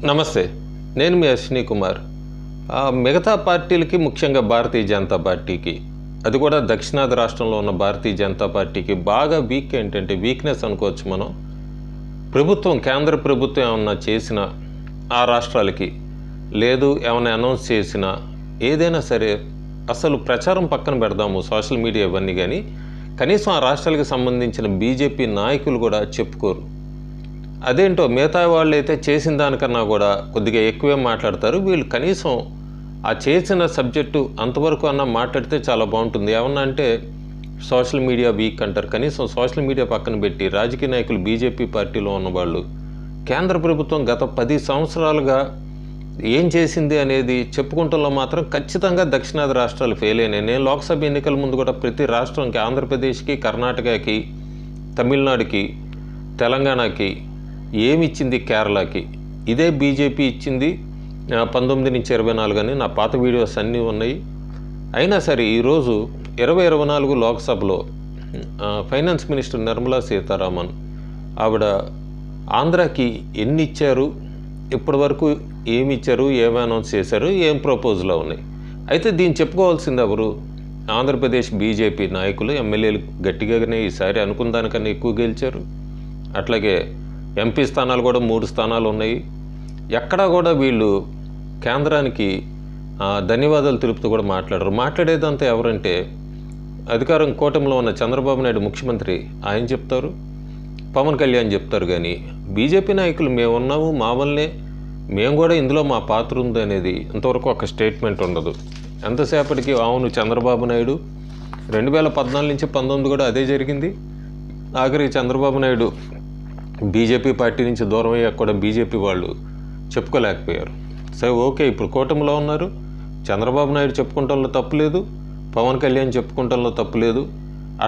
నమస్తే, నేను మీ అశ్విని కుమార్. మిగతా పార్టీలకి, ముఖ్యంగా భారతీయ జనతా పార్టీకి, అది కూడా దక్షిణాది రాష్ట్రంలో ఉన్న భారతీయ జనతా పార్టీకి బాగా వీక్నెస్ అనుకోవచ్చు మనం. కేంద్ర ప్రభుత్వం ఏమన్నా చేసినా ఆ రాష్ట్రాలకి, లేదు ఏమైనా అనౌన్స్ చేసినా, ఏదైనా సరే అసలు ప్రచారం పక్కన పెడదాము, సోషల్ మీడియా ఇవన్నీ, కానీ కనీసం ఆ రాష్ట్రాలకు సంబంధించిన బీజేపీ నాయకులు కూడా చెప్పుకోరు. అదేంటో మిగతా వాళ్ళు అయితే చేసిన దానికన్నా కూడా కొద్దిగా ఎక్కువే మాట్లాడతారు. వీళ్ళు కనీసం ఆ చేసిన సబ్జెక్టు అంతవరకు అన్నా మాట్లాడితే చాలా బాగుంటుంది. ఏమన్నా అంటే సోషల్ మీడియా వీక్ అంటారు. కనీసం సోషల్ మీడియా పక్కన పెట్టి రాజకీయ నాయకులు, బీజేపీ పార్టీలో ఉన్నవాళ్ళు కేంద్ర ప్రభుత్వం గత 10 సంవత్సరాలుగా ఏం చేసింది అనేది చెప్పుకుంటంలో మాత్రం ఖచ్చితంగా దక్షిణాది రాష్ట్రాలు ఫెయిల్ అయినాయి. నేను లోక్సభ ఎన్నికల ముందు కూడా ప్రతి రాష్ట్రంకి, ఆంధ్రప్రదేశ్కి, కర్ణాటకకి, తమిళనాడుకి, తెలంగాణకి ఏమిచ్చింది, కేరళకి ఇదే బీజేపీ ఇచ్చింది 19 నుంచి 24 అని నా పాత వీడియోస్ అన్నీ ఉన్నాయి. అయినా సరే ఈరోజు 2024 లోక్సభలో ఫైనాన్స్ మినిస్టర్ నిర్మలా సీతారామన్ ఆవిడ ఆంధ్రాకి ఎన్ని ఇచ్చారు, ఇప్పటి వరకు ఏమి ఇచ్చారు, ఏమి అనౌన్స్ చేశారు, ఏం ప్రపోజల్లో ఉన్నాయి. అయితే దీన్ని చెప్పుకోవాల్సింది ఎవరు? ఆంధ్రప్రదేశ్ బీజేపీ నాయకులు, ఎమ్మెల్యేలు గట్టిగానే ఈసారి అనుకున్న దానికన్నా ఎక్కువ గెలిచారు. అట్లాగే ఎంపీ స్థానాలు కూడా 3 స్థానాలు ఉన్నాయి. ఎక్కడా కూడా వీళ్ళు కేంద్రానికి ధన్యవాదాలు తెలుపుతూ కూడా మాట్లాడేదంతా ఎవరంటే అధికారం కూటమిలో ఉన్న చంద్రబాబు నాయుడు ముఖ్యమంత్రి, ఆయన చెప్తారు, పవన్ కళ్యాణ్ చెప్తారు. కానీ బీజేపీ నాయకులు మేము ఉన్నాము, మా వల్లనే, మేము కూడా ఇందులో మా పాత్ర ఉంది అనేది ఇంతవరకు ఒక స్టేట్మెంట్ ఉండదు. ఎంతసేపటికి అవును చంద్రబాబు నాయుడు 2014 నుంచి 19 కూడా అదే జరిగింది. ఆఖరికి చంద్రబాబు నాయుడు బీజేపీ పార్టీ నుంచి దూరం అయ్యాక కూడా బీజేపీ వాళ్ళు చెప్పుకోలేకపోయారు. సరే ఓకే, ఇప్పుడు కూటమిలో ఉన్నారు, చంద్రబాబు నాయుడు చెప్పుకుంటంలో తప్పులేదు, పవన్ కళ్యాణ్ చెప్పుకుంటంలో తప్పులేదు.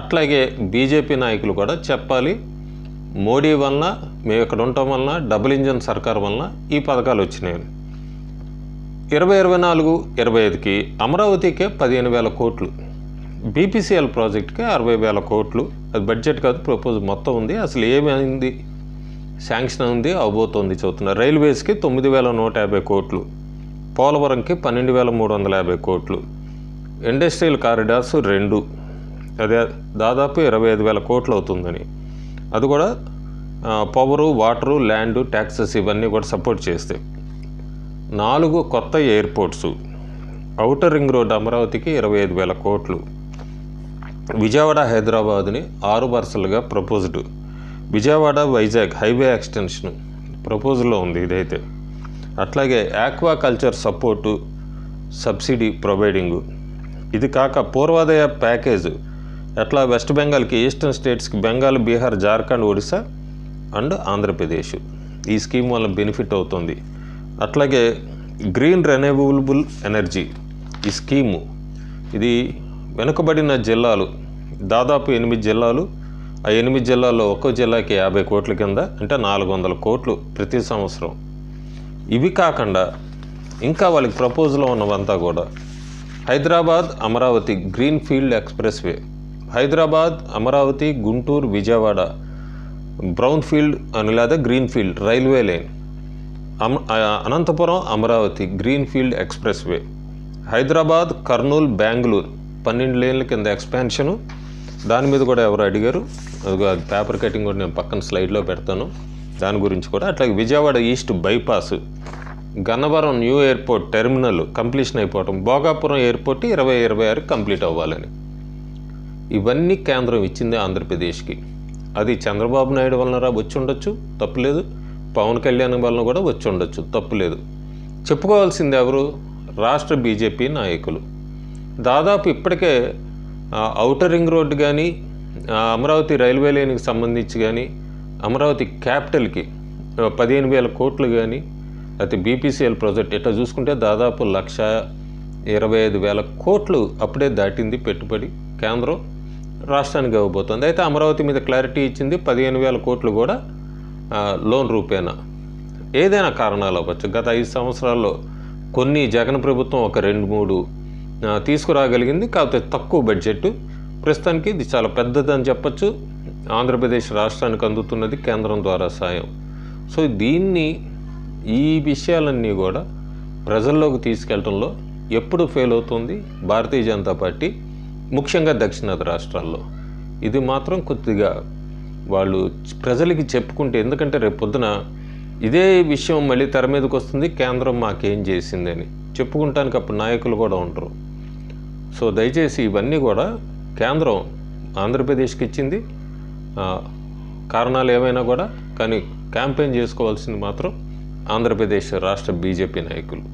అట్లాగే బీజేపీ నాయకులు కూడా చెప్పాలి, మోడీ వలన, మేము ఇక్కడ ఉండటం వలన, డబుల్ ఇంజన్ సర్కార్ వలన ఈ పథకాలు వచ్చినాయి. 2024-25కి అమరావతికే 15,000 కోట్లు, బీపీసీఎల్ ప్రాజెక్ట్కి 60,000 కోట్లు. అది బడ్జెట్ కాదు, ప్రపోజల్ మొత్తం ఉంది. అసలు ఏమైంది, శాంక్షన్ ఉంది, అవబోతోంది చదువుతున్నారు. రైల్వేస్కి 9,150 కోట్లు, పోలవరంకి 12,350 కోట్లు, ఇండస్ట్రియల్ కారిడార్స్ 2, అదే దాదాపు 25,000 కోట్లు అవుతుందని. అది కూడా పవరు, వాటరు, ల్యాండ్, ట్యాక్సెస్ ఇవన్నీ కూడా సపోర్ట్ చేస్తే 4 కొత్త ఎయిర్పోర్ట్స్, ఔటర్ రింగ్ రోడ్ అమరావతికి 25,000 కోట్లు, విజయవాడ హైదరాబాద్ని 6 వరుసలుగా proposed, Vijayawada Vizag highway extension ప్రపోజల్లో ఉంది ఇదైతే. అట్లాగే aquaculture support, subsidy providing. ఇది కాక పూర్వోదయ ప్యాకేజ్ ఎట్లా వెస్ట్ బెంగాల్కి, ఈస్టర్న్ స్టేట్స్కి బెంగాల్, బీహార్, జార్ఖండ్, ఒడిశా అండ్ ఆంధ్రప్రదేశ్ ఈ స్కీమ్ వల్ల బెనిఫిట్ అవుతుంది. అట్లాగే గ్రీన్ రెన్యూవబుల్ ఎనర్జీ ఈ స్కీము, ఇది వెనుకబడిన జిల్లాలు దాదాపు 8 జిల్లాలు, ఆ 8 జిల్లాల్లో ఒక్కో జిల్లాకి 50 కోట్ల కింద, అంటే 400 కోట్లు ప్రతి సంవత్సరం. ఇవి కాకుండా ఇంకా వాళ్ళకి ప్రపోజల్లో ఉన్నవంతా కూడా Hyderabad Amaravati green field expressway, Hyderabad Amaravati Guntur Vijayawada brown field అని లేదా green field railway line, Anantapuram Amaravati green field expressway, Hyderabad Kurnool Bengaluru 12 లేన్ల కింద ఎక్స్పాన్షను. దాని మీద కూడా ఎవరు అడిగారు, అది పేపర్ కటింగ్ కూడా నేను పక్కన స్లైడ్లో పెడతాను, దాని గురించి కూడా. అట్లాగే Vijayawada east bypass, Gannavaram new airport terminal completion అయిపోవటం, భోగాపురం ఎయిర్పోర్ట్ 2026 కంప్లీట్ అవ్వాలని. ఇవన్నీ కేంద్రం ఇచ్చింది ఆంధ్రప్రదేశ్కి. అది చంద్రబాబు నాయుడు వలన వచ్చి ఉండొచ్చు, తప్పులేదు, పవన్ కళ్యాణ్ వలన కూడా వచ్చి ఉండొచ్చు, తప్పులేదు. చెప్పుకోవాల్సింది ఎవరు? రాష్ట్ర బీజేపీ నాయకులు. దాదాపు ఇప్పటికే ఔటర్ రింగ్ రోడ్డు కానీ, అమరావతి రైల్వే లైన్కి సంబంధించి కానీ, అమరావతి క్యాపిటల్కి 15,000 కోట్లు కానీ, అయితే బీపీసీఎల్ ప్రాజెక్ట్ ఇట్లా చూసుకుంటే దాదాపు 1,25,000 కోట్లు అప్పుడే దాటింది పెట్టుబడి కేంద్రం రాష్ట్రానికి ఇవ్వబోతుంది. అయితే అమరావతి మీద క్లారిటీ ఇచ్చింది, 15,000 కోట్లు కూడా లోన్ రూపేనా. ఏదైనా కారణాలు అవ్వచ్చు. గత 5 సంవత్సరాల్లో కొన్ని జగన్ ప్రభుత్వం ఒక 2-3 తీసుకురాగలిగింది, కాకపోతే తక్కువ బడ్జెట్. ప్రస్తుతానికి ఇది చాలా పెద్దదని చెప్పచ్చు. ఆంధ్రప్రదేశ్ రాష్ట్రానికి అందుతున్నది కేంద్రం ద్వారా సాయం. సో దీన్ని ఈ విషయాలన్నీ కూడా ప్రజల్లోకి తీసుకెళ్లడంలో ఎప్పుడు ఫెయిల్ అవుతుంది భారతీయ జనతా పార్టీ, ముఖ్యంగా దక్షిణాది రాష్ట్రాల్లో. ఇది మాత్రం కొద్దిగా వాళ్ళు ప్రజలకి చెప్పుకుంటే, ఎందుకంటే రేపు పొద్దున ఇదే విషయం మళ్ళీ తెర మీదకి వస్తుంది, కేంద్రం మాకేం చేసిందని చెప్పుకుంటానికి అప్పుడు నాయకులు కూడా ఉండరు. సో దయచేసి ఇవన్నీ కూడా కేంద్రం ఆంధ్రప్రదేశ్కి ఇచ్చింది, కారణాలు ఏమైనా కూడా, కానీ క్యాంపెయిన్ చేసుకోవాల్సింది మాత్రం ఆంధ్రప్రదేశ్ రాష్ట్ర బీజేపీ నాయకులు.